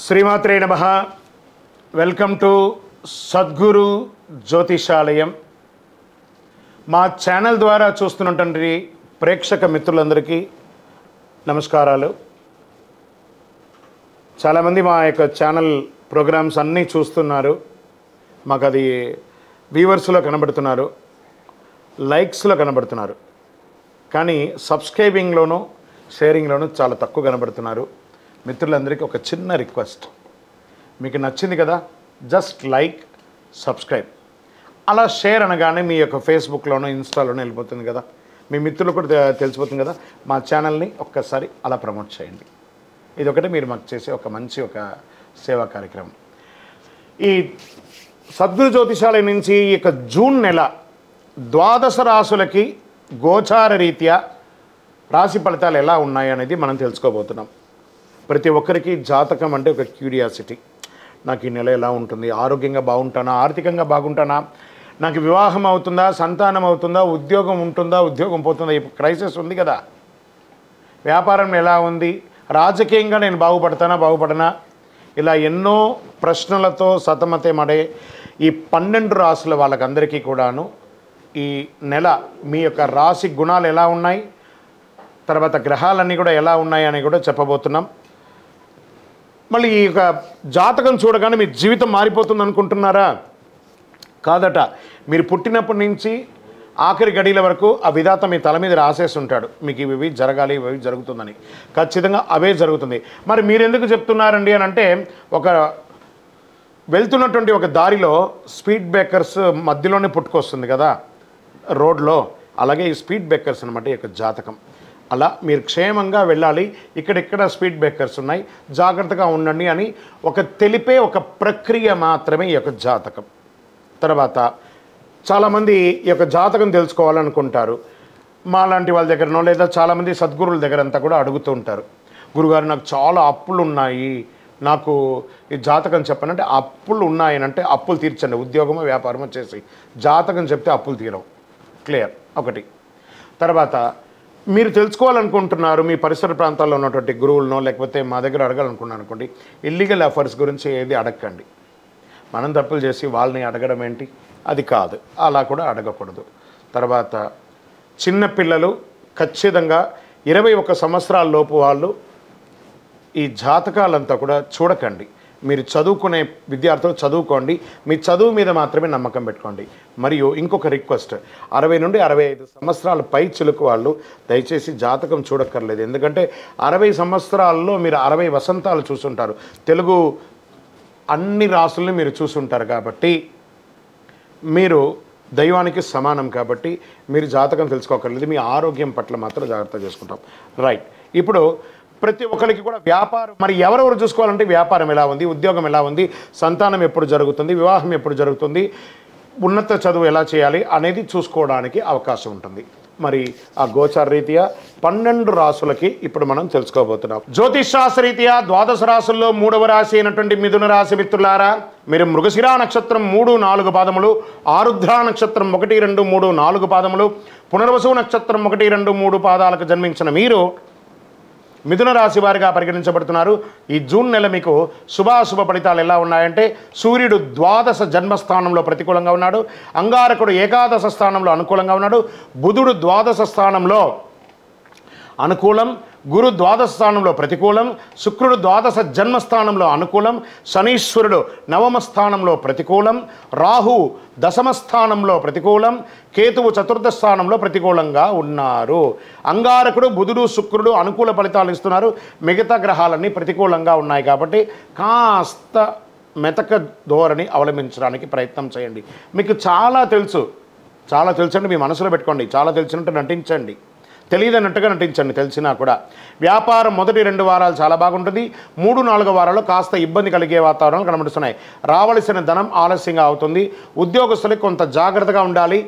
శ్రీమాత్రే నమః. Welcome to Sadguru Jyothishalayam. మా ఛానల్ ద్వారా చూస్తున్నటువంటి ప్రేక్షక మిత్రులందరికీ నమస్కారాలు. చాలామంది మా యొక్క ఛానల్ ప్రోగ్రామ్స్ అన్నీ చూస్తున్నారు. మాకు అది వ్యూవర్స్లో కనబడుతున్నారు, లైక్స్లో కనబడుతున్నారు, కానీ సబ్స్క్రైబింగ్లోనూ షేరింగ్లోనూ చాలా తక్కువ కనబడుతున్నారు. మిత్రులందరికీ ఒక చిన్న రిక్వెస్ట్, మీకు నచ్చింది కదా, జస్ట్ లైక్, సబ్స్క్రైబ్, అలా షేర్ అనగానే మీ యొక్క ఫేస్బుక్లోనో ఇన్స్టాలోనో వెళ్ళిపోతుంది కదా, మీ మిత్రులు కూడా తెలిసిపోతుంది కదా. మా ఛానల్ని ఒక్కసారి అలా ప్రమోట్ చేయండి. ఇది ఒకటి మీరు మాకు చేసే ఒక మంచి సేవా కార్యక్రమం. ఈ సద్గురు జ్యోతిషాలయం నుంచి ఈ యొక్క జూన్ నెల ద్వాదశ రాశులకి గోచార రీత్యా రాశి ఫలితాలు ఎలా ఉన్నాయి అనేది మనం తెలుసుకోబోతున్నాం. ప్రతి ఒక్కరికి జాతకం అంటే ఒక క్యూరియాసిటీ. నాకు ఈ నెల ఎలా ఉంటుంది, ఆరోగ్యంగా బాగుంటానా, ఆర్థికంగా బాగుంటానా, నాకు వివాహం అవుతుందా, సంతానం అవుతుందా, ఉద్యోగం ఉంటుందా, ఉద్యోగం పోతుందా, ఈ క్రైసిస్ ఉంది కదా, వ్యాపారం ఎలా ఉంది, రాజకీయంగా నేను బాగుపడనా, ఇలా ఎన్నో ప్రశ్నలతో సతమతమడే ఈ 12 రాశుల వాళ్ళకందరికీ కూడాను ఈ నెల మీ యొక్క రాశి గుణాలు ఎలా ఉన్నాయి, తర్వాత గ్రహాలన్నీ కూడా ఎలా ఉన్నాయి అని కూడా చెప్పబోతున్నాం. మళ్ళీ ఈ యొక్క జాతకం చూడగానే మీ జీవితం మారిపోతుంది అనుకుంటున్నారా? కాదట. మీరు పుట్టినప్పటి నుంచి ఆఖరి గడియల వరకు ఆ విధాత మీ తల మీద రాసేసి ఉంటాడు, మీకు ఇవి జరగాలి, ఇవి జరుగుతుందని. ఖచ్చితంగా అవే జరుగుతుంది. మరి మీరు ఎందుకు చెప్తున్నారండి అని అంటే, ఒక వెళ్తున్నటువంటి ఒక దారిలో స్పీడ్ బ్రేకర్స్ మధ్యలోనే పుట్టుకొస్తుంది కదా రోడ్లో, అలాగే ఈ స్పీడ్ బ్రేకర్స్ అనమాట ఈ యొక్క జాతకం. అలా మీరు క్షేమంగా వెళ్ళాలి, ఇక్కడెక్కడ స్పీడ్ బ్రేకర్స్ ఉన్నాయి, జాగ్రత్తగా ఉండండి అని ఒక తెలిపే ఒక ప్రక్రియ మాత్రమే ఈ యొక్క జాతకం. తర్వాత చాలామంది ఈ యొక్క జాతకం తెలుసుకోవాలనుకుంటారు. మా లాంటి వాళ్ళ దగ్గరనో లేదా చాలామంది సద్గురువుల దగ్గర అంతా కూడా అడుగుతూ ఉంటారు, గురుగారు నాకు చాలా అప్పులు ఉన్నాయి, నాకు ఈ జాతకం చెప్పనంటే, అప్పులు ఉన్నాయనంటే అప్పులు తీర్చండి, ఉద్యోగమో వ్యాపారమో చేసి. జాతకం చెప్తే అప్పులు తీరవు. క్లియర్ ఒకటి. తర్వాత మీరు తెలుసుకోవాలనుకుంటున్నారు, మీ పరిసర ప్రాంతాల్లో ఉన్నటువంటి గురువులనో లేకపోతే మా దగ్గర అడగాలనుకున్నాను అనుకోండి, ఇల్లీగల్ అఫైర్స్ గురించి ఏది అడగండి. మనం తప్పులు చేసి వాళ్ళని అడగడం ఏంటి, అది కాదు, అలా కూడా అడగకూడదు. తర్వాత చిన్నపిల్లలు ఖచ్చితంగా 21 సంవత్సరాల లోపు వాళ్ళు ఈ జాతకాలంతా కూడా చూడకండి. మీరు చదువుకునే విద్యార్థులు చదువుకోండి, మీ చదువు మీద మాత్రమే నమ్మకం పెట్టుకోండి. మరియు ఇంకొక రిక్వెస్ట్, 60 నుండి 65 సంవత్సరాల పై చిలుకు వాళ్ళు దయచేసి జాతకం చూడక్కర్లేదు. ఎందుకంటే 60 సంవత్సరాల్లో మీరు 60 వసంతాలు చూసుంటారు, తెలుగు అన్ని రాసుల్ని మీరు చూసుంటారు. కాబట్టి మీరు దైవానికి సమానం, కాబట్టి మీరు జాతకం తెలుసుకోకర్లేదు. మీ ఆరోగ్యం పట్ల మాత్రం జాగ్రత్త చేసుకుంటాం. రైట్. ఇప్పుడు ప్రతి ఒక్కరికి కూడా వ్యాపారం, మరి ఎవరెవరు చూసుకోవాలంటే వ్యాపారం ఎలా ఉంది, ఉద్యోగం ఎలా ఉంది, సంతానం ఎప్పుడు జరుగుతుంది, వివాహం ఎప్పుడు జరుగుతుంది, ఉన్నత చదువు ఎలా చేయాలి అనేది చూసుకోవడానికి అవకాశం ఉంటుంది. మరి ఆ గోచార రీత్యా 12 రాశులకి ఇప్పుడు మనం తెలుసుకోబోతున్నాం. జ్యోతిష్ శాస్త్ర రీత్యా ద్వాదశ రాశుల్లో 3వ రాశి అయినటువంటి మిథున రాశి మిత్రులారా, మీరు మృగశిరా నక్షత్రం 3, 4 పాదములు, ఆరుద్ర నక్షత్రం 1, 2, 3, 4 పాదములు, పునర్వసు నక్షత్రం 1, 2, 3 పాదాలకు జన్మించిన మీరు మిథున రాశి వారిగా పరిగణించబడుతున్నారు. ఈ జూన్ నెల మీకు శుభాశుభ ఫలితాలు ఎలా ఉన్నాయంటే, సూర్యుడు ద్వాదశ జన్మస్థానంలో ప్రతికూలంగా ఉన్నాడు, అంగారకుడు ఏకాదశ స్థానంలో అనుకూలంగా ఉన్నాడు, బుధుడు ద్వాదశ స్థానంలో అనుకూలం, గురు ద్వాదశ స్థానంలో ప్రతికూలం, శుక్రుడు ద్వాదశ జన్మస్థానంలో అనుకూలం, శనీశ్వరుడు 9వ స్థానంలో ప్రతికూలం, రాహు 10వ స్థానంలో ప్రతికూలం, కేతువు 4ర్థ స్థానంలో ప్రతికూలంగా ఉన్నారు. అంగారకుడు, బుధుడు, శుక్రుడు అనుకూల ఫలితాలు ఇస్తున్నారు, మిగతా గ్రహాలన్నీ ప్రతికూలంగా ఉన్నాయి. కాబట్టి కాస్త మెతక ధోరణి అవలంబించడానికి ప్రయత్నం చేయండి. మీకు చాలా తెలుసు అంటే మీ మనసులో పెట్టుకోండి, చాలా తెలిసినట్టు నటించండి, తెలియదన్నట్టుగా నటించండి. తెలిసినా కూడా వ్యాపారం మొదటి 2 వారాలు చాలా బాగుంటుంది, 3, 4 వారాల్లో కాస్త ఇబ్బంది కలిగే వాతావరణాలు కనబడుతున్నాయి. రావలసిన ధనం ఆలస్యంగా అవుతుంది. ఉద్యోగస్తులకు కొంత జాగ్రత్తగా ఉండాలి.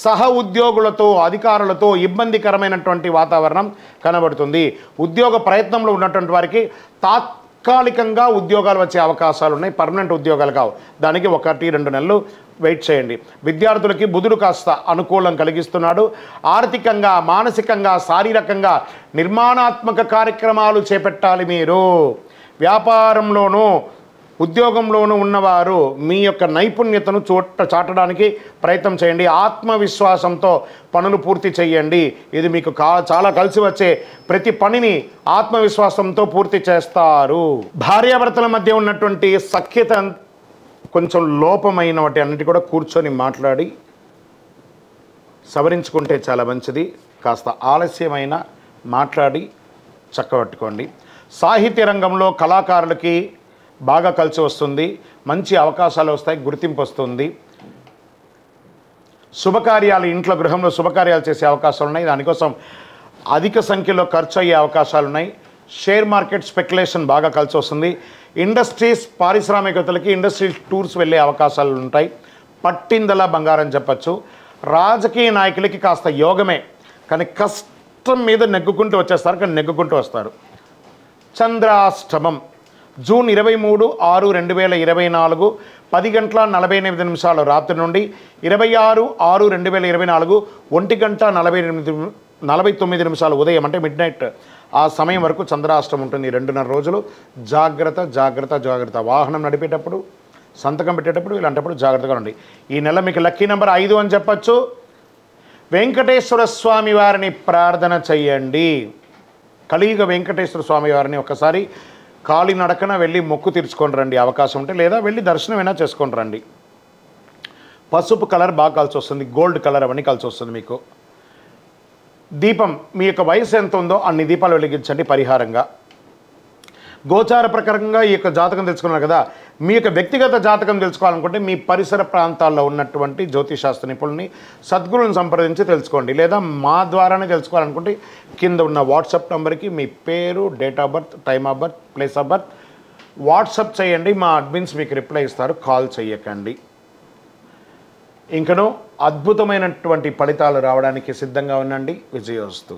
సహ ఉద్యోగులతో, అధికారులతో ఇబ్బందికరమైనటువంటి వాతావరణం కనబడుతుంది. ఉద్యోగ ప్రయత్నంలో ఉన్నటువంటి వారికి తాత్కాలికంగా ఉద్యోగాలు వచ్చే అవకాశాలు ఉన్నాయి, పర్మనెంట్ ఉద్యోగాలు కావు. దానికి 1-2 నెలలు వెయిట్ చేయండి. విద్యార్థులకి బుధుడు కాస్త అనుకూలం కలిగిస్తున్నాడు. ఆర్థికంగా, మానసికంగా, శారీరకంగా నిర్మాణాత్మక కార్యక్రమాలు చేపట్టాలి. మీరు వ్యాపారంలోనూ ఉద్యోగంలోనూ ఉన్నవారు మీ యొక్క నైపుణ్యతను చాటడానికి ప్రయత్నం చేయండి. ఆత్మవిశ్వాసంతో పనులు పూర్తి చేయండి. ఇది మీకు చాలా కలిసి వచ్చే ప్రతి పనిని ఆత్మవిశ్వాసంతో పూర్తి చేస్తారు. భార్యాభర్తల మధ్య ఉన్నటువంటి సఖ్యత కొంచెం లోపమైన వాటి అన్నిటి కూడా కూర్చొని మాట్లాడి సవరించుకుంటే చాలా మంచిది. కాస్త ఆలస్యమైన మాట్లాడి చక్కబట్టుకోండి. సాహిత్య రంగంలో కళాకారులకి బాగా కలిసి వస్తుంది. మంచి అవకాశాలు వస్తాయి, గుర్తింపు వస్తుంది. శుభకార్యాలు, ఇంట్లో గృహంలో శుభకార్యాలు చేసే అవకాశాలు ఉన్నాయి. దానికోసం అధిక సంఖ్యలో ఖర్చు అయ్యే అవకాశాలు ఉన్నాయి. షేర్ మార్కెట్ స్పెక్యులేషన్ బాగా కలిసి వస్తుంది. ఇండస్ట్రీస్, పారిశ్రామికతలకి ఇండస్ట్రీ టూర్స్ వెళ్ళే అవకాశాలు ఉంటాయి. పట్టిందల బంగారం చెప్పచ్చు. రాజకీయ నాయకులకి కాస్త యోగమే, కానీ కష్టం మీద నెగ్గుకుంటూ వచ్చేస్తారు, కానీ నెగ్గుకుంటూ వస్తారు. చంద్రాష్టమం జూన్ 23/6/2024 10:48 రాత్రి నుండి 26/6/2024 1:49 ఉదయం అంటే మిడ్ నైట్ ఆ సమయం వరకు చంద్రాష్టమం ఉంటుంది. 2.5 రోజులు. జాగ్రత్త జాగ్రత్త జాగ్రత్త. వాహనం నడిపేటప్పుడు, సంతకం పెట్టేటప్పుడు, ఇలాంటప్పుడు జాగ్రత్తగా ఉండండి. ఈ నెల మీకు లక్కీ నెంబర్ 5 అని చెప్పచ్చు. వెంకటేశ్వర స్వామి వారిని ప్రార్థన చెయ్యండి. కలియుగ వెంకటేశ్వర స్వామి వారిని ఒకసారి కాలినడకన వెళ్ళి మొక్కు తీర్చుకొని రండి అవకాశం ఉంటే, లేదా వెళ్ళి దర్శనమైనా చేసుకొని రండి. పసుపు కలర్ బాగా కలిసి వస్తుంది, గోల్డ్ కలర్ అవన్నీ కలిసి వస్తుంది మీకు. దీపం, మీ యొక్క వయసు ఎంత ఉందో అన్ని దీపాలు వెలిగించండి పరిహారంగా. గోచార ప్రకారంగా ఈ యొక్క జాతకం తెలుసుకున్నారు కదా. మీ యొక్క వ్యక్తిగత జాతకం తెలుసుకోవాలనుకుంటే మీ పరిసర ప్రాంతాల్లో ఉన్నటువంటి జ్యోతిషాస్త్ర నిపుణుల్ని, సద్గురువుని సంప్రదించి తెలుసుకోండి. లేదా మా ద్వారానే తెలుసుకోవాలనుకుంటే కింద ఉన్న వాట్సాప్ నెంబర్కి మీ పేరు, date of birth, time of birth, place of birth WhatsApp చేయండి. మా అడ్మిన్స్ మీకు రిప్లై ఇస్తారు. కాల్ చేయకండి. ఇంకనూ అద్భుతమైనటువంటి ఫలితాలు రావడానికి సిద్ధంగా ఉండండి. విజయోస్తు.